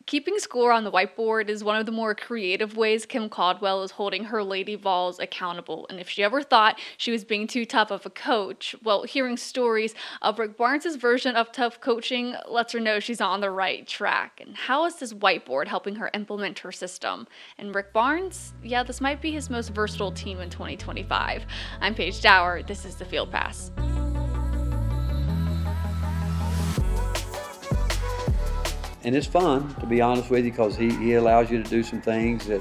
Keeping score on the whiteboard is one of the more creative ways Kim Caldwell is holding her Lady Vols accountable. And if she ever thought she was being too tough of a coach, well, hearing stories of Rick Barnes' version of tough coaching lets her know she's on the right track. And how is this whiteboard helping her implement her system? And Rick Barnes, yeah, this might be his most versatile team in 2025. I'm Paige Dower. This is the Field Pass. And it's fun, to be honest with you, because he allows you to do some things that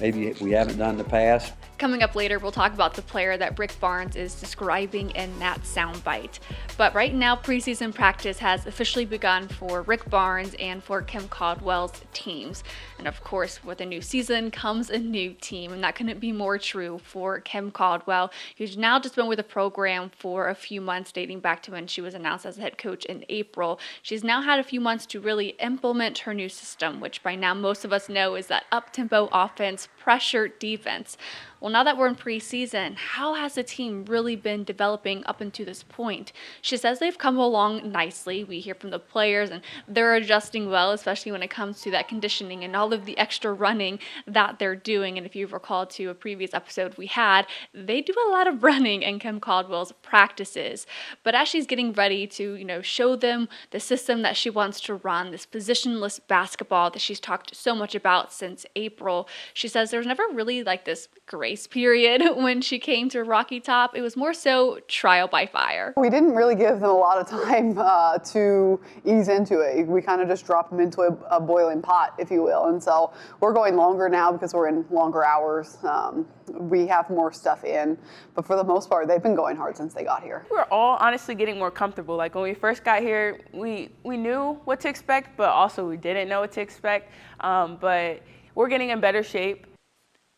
maybe we haven't done in the past. Coming up later, we'll talk about the player that Rick Barnes is describing in that soundbite. But right now, preseason practice has officially begun for Rick Barnes and for Kim Caldwell's teams. And of course, with a new season comes a new team, and that couldn't be more true for Kim Caldwell, who's now just been with the program for a few months, dating back to when she was announced as head coach in April. She's now had a few months to really implement her new system, which by now most of us know is that up-tempo offense, pressure defense. Well, now that we're in preseason, how has the team really been developing up until this point? She says they've come along nicely. We hear from the players and they're adjusting well, especially when it comes to that conditioning and all of the extra running that they're doing. And if you recall to a previous episode we had, they do a lot of running in Kim Caldwell's practices. But as she's getting ready to, show them the system that she wants to run, this positionless basketball that she's talked so much about since April, she says there's never really like this grace period when she came to Rocky Top. It was more so trial by fire. We didn't really give them a lot of time to ease into it. We kind of just dropped them into a boiling pot, if you will. And so we're going longer now because we're in longer hours. We have more stuff in, but for the most part, they've been going hard since they got here. We're all honestly getting more comfortable. Like when we first got here, we knew what to expect, but also we didn't know what to expect. But we're getting in better shape.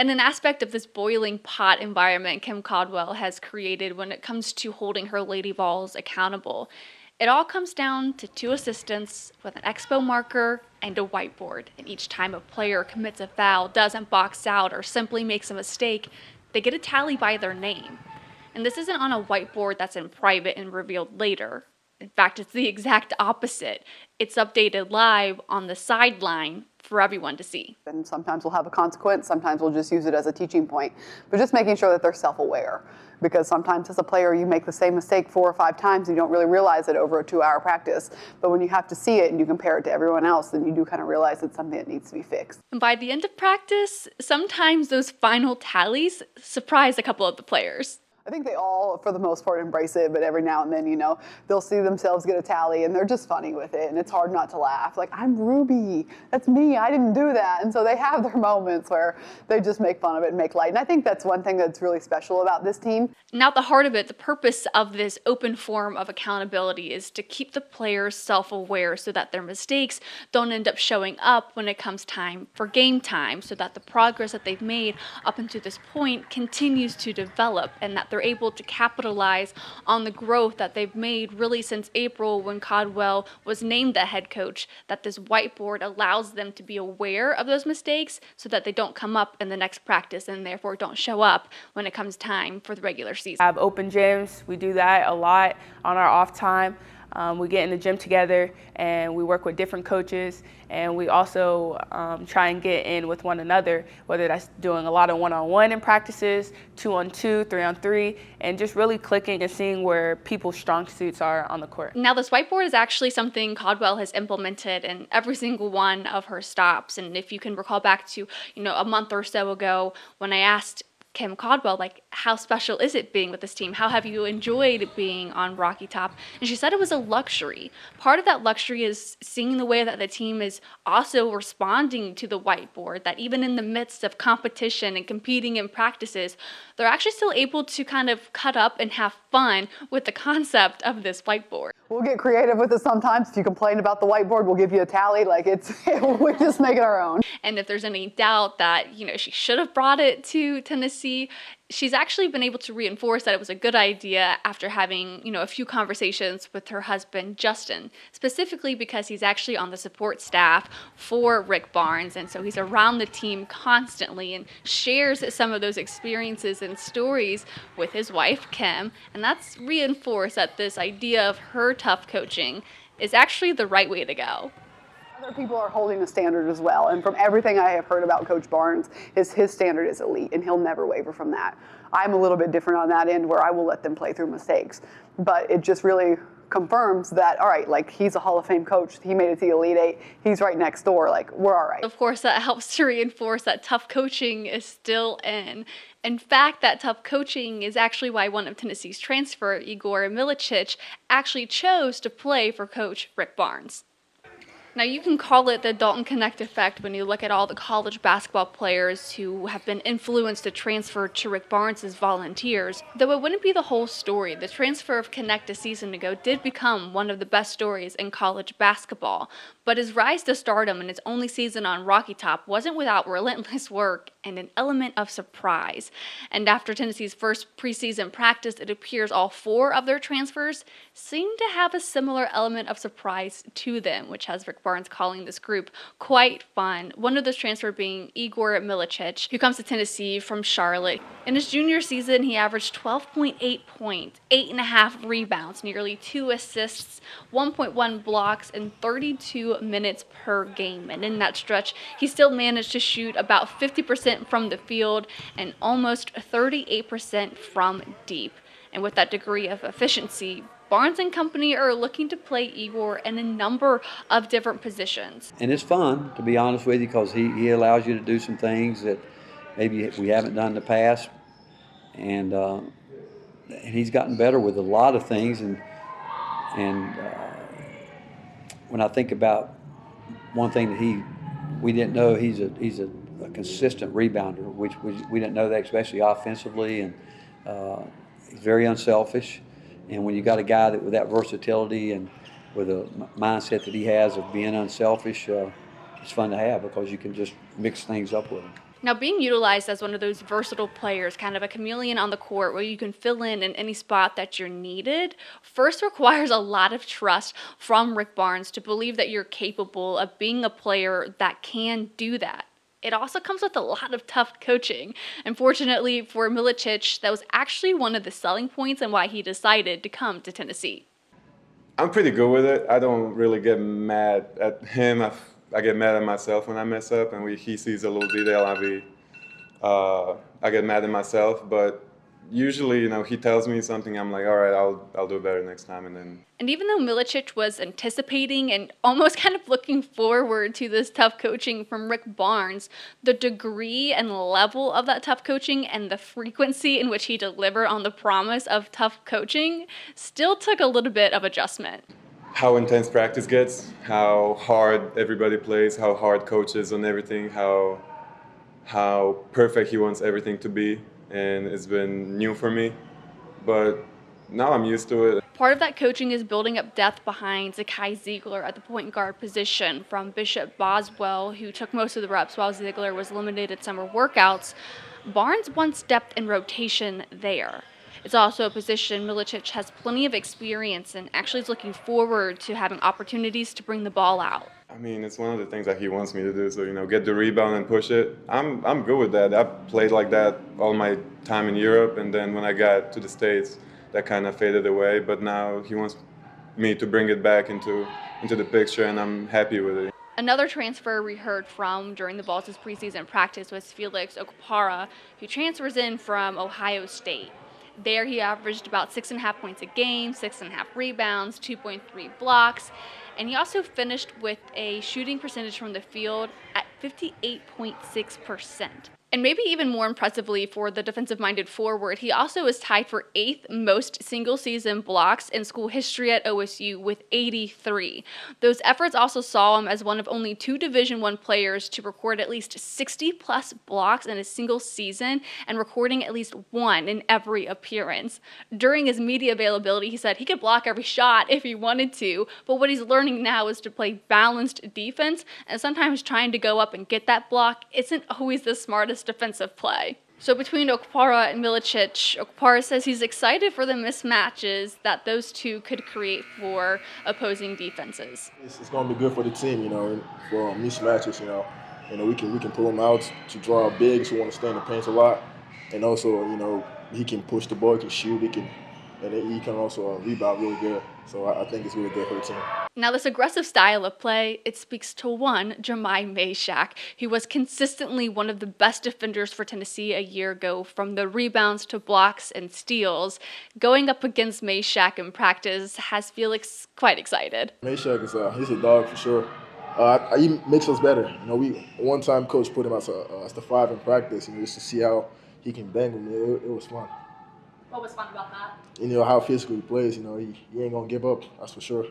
And an aspect of this boiling pot environment Kim Caldwell has created when it comes to holding her Lady Vols accountable. It all comes down to two assistants with an expo marker and a whiteboard. And each time a player commits a foul, doesn't box out, or simply makes a mistake, they get a tally by their name. And this isn't on a whiteboard that's in private and revealed later. In fact, it's the exact opposite. It's updated live on the sideline for everyone to see. And sometimes we'll have a consequence, sometimes we'll just use it as a teaching point, but just making sure that they're self-aware. Because sometimes as a player, you make the same mistake 4 or 5 times and you don't really realize it over a 2-hour practice. But when you have to see it and you compare it to everyone else, then you do kind of realize it's something that needs to be fixed. And by the end of practice, sometimes those final tallies surprise a couple of the players. I think they all, for the most part, embrace it, but every now and then, they'll see themselves get a tally, and they're just funny with it, and it's hard not to laugh. Like, I'm Ruby. That's me. I didn't do that. And so they have their moments where they just make fun of it and make light. And I think that's one thing that's really special about this team. Now, at the heart of it, the purpose of this open form of accountability is to keep the players self-aware so that their mistakes don't end up showing up when it comes time for game time, so that the progress that they've made up until this point continues to develop, and that they're able to capitalize on the growth that they've made really since April when Caldwell was named the head coach, that this whiteboard allows them to be aware of those mistakes so that they don't come up in the next practice and therefore don't show up when it comes time for the regular season. I have open gyms. We do that a lot on our off time. We get in the gym together and we work with different coaches, and we also try and get in with one another, whether that's doing a lot of one-on-one in practices, 2-on-2, 3-on-3, and just really clicking and seeing where people's strong suits are on the court. Now, this whiteboard is actually something Caldwell has implemented in every single one of her stops. And if you can recall back to, a month or so ago when I asked Kim Caldwell, how special is it being with this team? How have you enjoyed being on Rocky Top? And she said it was a luxury. Part of that luxury is seeing the way that the team is also responding to the whiteboard, that even in the midst of competition and competing in practices, they're actually still able to kind of cut up and have fun with the concept of this whiteboard. We'll get creative with it sometimes. If you complain about the whiteboard, we'll give you a tally. We just make it our own. And if there's any doubt that, she should have brought it to Tennessee, she's actually been able to reinforce that it was a good idea after having, a few conversations with her husband, Justin, specifically because he's actually on the support staff for Rick Barnes. And so he's around the team constantly and shares some of those experiences and stories with his wife, Kim. And that's reinforced that this idea of her tough coaching is actually the right way to go. Other people are holding a standard as well, and from everything I have heard about Coach Barnes, his standard is elite, and he'll never waver from that. I'm a little bit different on that end, where I will let them play through mistakes, but it just really confirms that, all right, like, he's a Hall of Fame coach, he made it to the Elite Eight, he's right next door, like, we're all right. Of course, that helps to reinforce that tough coaching is still in. In fact, that tough coaching is actually why one of Tennessee's transfer, Igor Milicic, actually chose to play for Coach Rick Barnes. Now, you can call it the Dalton Connect effect when you look at all the college basketball players who have been influenced to transfer to Rick Barnes as volunteers, though it wouldn't be the whole story. The transfer of Connect a season ago did become one of the best stories in college basketball, but his rise to stardom in his only season on Rocky Top wasn't without relentless work and an element of surprise. And after Tennessee's first preseason practice, it appears all 4 of their transfers seem to have a similar element of surprise to them, which has Rick Barnes calling this group quite fun. One of those transfers being Igor Milicic, who comes to Tennessee from Charlotte. In his junior season, he averaged 12.8 points, 8.5 rebounds, nearly 2 assists, 1.1 blocks, and 32 minutes per game. And in that stretch, he still managed to shoot about 50% from the field and almost 38% from deep. And with that degree of efficiency, Barnes and company are looking to play Igor in a number of different positions. And it's fun, to be honest with you, because he allows you to do some things that maybe we haven't done in the past. And he's gotten better with a lot of things. And when I think about one thing that we didn't know, he's a consistent rebounder, which we didn't know that, especially offensively. And he's very unselfish. And when you got a guy with that versatility and with a mindset that he has of being unselfish, it's fun to have because you can just mix things up with him. Now, being utilized as one of those versatile players, kind of a chameleon on the court where you can fill in any spot that you're needed, first requires a lot of trust from Rick Barnes to believe that you're capable of being a player that can do that. It also comes with a lot of tough coaching. Unfortunately for Milicic, that was actually one of the selling points and why he decided to come to Tennessee. I'm pretty good with it. I don't really get mad at him. I get mad at myself when I mess up, and he sees a little detail. I get mad at myself, but usually, he tells me something. I'm like, all right, I'll do better next time, And even though Milicic was anticipating and almost kind of looking forward to this tough coaching from Rick Barnes, the degree and level of that tough coaching and the frequency in which he delivered on the promise of tough coaching still took a little bit of adjustment. How intense practice gets, how hard everybody plays, how hard coach is on everything, how perfect he wants everything to be. And it's been new for me, but now I'm used to it. Part of that coaching is building up depth behind Zakai Ziegler at the point guard position. From Bishop Boswell, who took most of the reps while Ziegler was limited at summer workouts, Barnes wants depth and rotation there. It's also a position Milicic has plenty of experience and actually is looking forward to having opportunities to bring the ball out. I mean, it's one of the things that he wants me to do. So, get the rebound and push it. I'm good with that. I played like that all my time in Europe, and then when I got to the States, that kind of faded away. But now he wants me to bring it back into the picture, and I'm happy with it. Another transfer we heard from during the Vols' preseason practice was Felix Okpara, who transfers in from Ohio State. There he averaged about 6.5 points a game, 6.5 rebounds, 2.3 blocks, and he also finished with a shooting percentage from the field at 58.6%. And maybe even more impressively for the defensive-minded forward, he also is tied for 8th most single-season blocks in school history at OSU with 83. Those efforts also saw him as one of only 2 Division I players to record at least 60-plus blocks in a single season and recording at least 1 in every appearance. During his media availability, he said he could block every shot if he wanted to, but what he's learning now is to play balanced defense, and sometimes trying to go up and get that block isn't always the smartest defensive play. So between Okpara and Milicic, Okpara says he's excited for the mismatches that those two could create for opposing defenses. It's going to be good for the team, for mismatches, we can pull him out to draw bigs who want to stay in the paint a lot, and also, he can push the ball, he can shoot, he can and he can also rebound really good. So I think it's really good for the team. Now, this aggressive style of play, it speaks to one, Jemai Meshack, who was consistently one of the best defenders for Tennessee a year ago, from the rebounds to blocks and steals. Going up against Meshack in practice has Felix quite excited. Meshack is he's a dog for sure. He makes us better. You know, one time coach put him as the 5 in practice, just to see how he can bang with me. It was fun. What was fun about that? How physically he plays. He ain't gonna give up. That's for sure.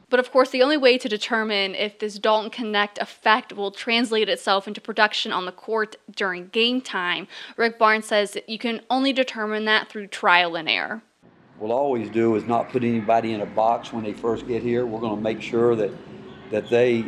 But of course, the only way to determine if this Dalton Connect effect will translate itself into production on the court during game time, Rick Barnes says that you can only determine that through trial and error. We'll always do is not put anybody in a box when they first get here. We're going to make sure that they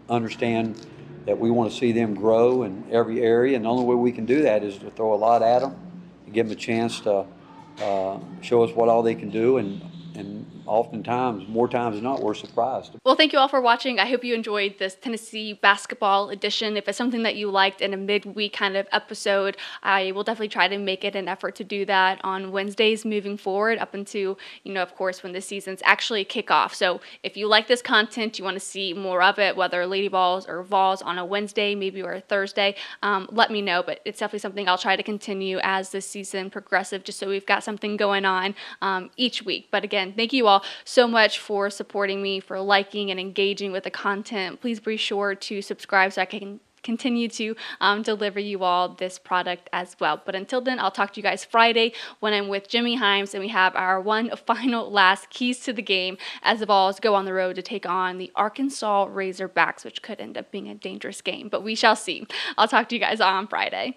understand that we want to see them grow in every area, and the only way we can do that is to throw a lot at them and give them a chance to show us what all they can do, and oftentimes, more times than not, we're surprised. Well, thank you all for watching. I hope you enjoyed this Tennessee basketball edition. If it's something that you liked in a midweek kind of episode, I will definitely try to make it an effort to do that on Wednesdays moving forward up until, of course, when the seasons actually kick off. So if you like this content, you want to see more of it, whether Lady Balls or Vols on a Wednesday, maybe or a Thursday, let me know. But it's definitely something I'll try to continue as the season progresses, just so we've got something going on each week. But again, thank you all so much for supporting me, for liking and engaging with the content. Please be sure to subscribe so I can continue to deliver you all this product as well. But until then, I'll talk to you guys Friday when I'm with Jimmy Himes and we have our one final last keys to the game as the Vols go on the road to take on the Arkansas Razorbacks, which could end up being a dangerous game, but we shall see. I'll talk to you guys on Friday.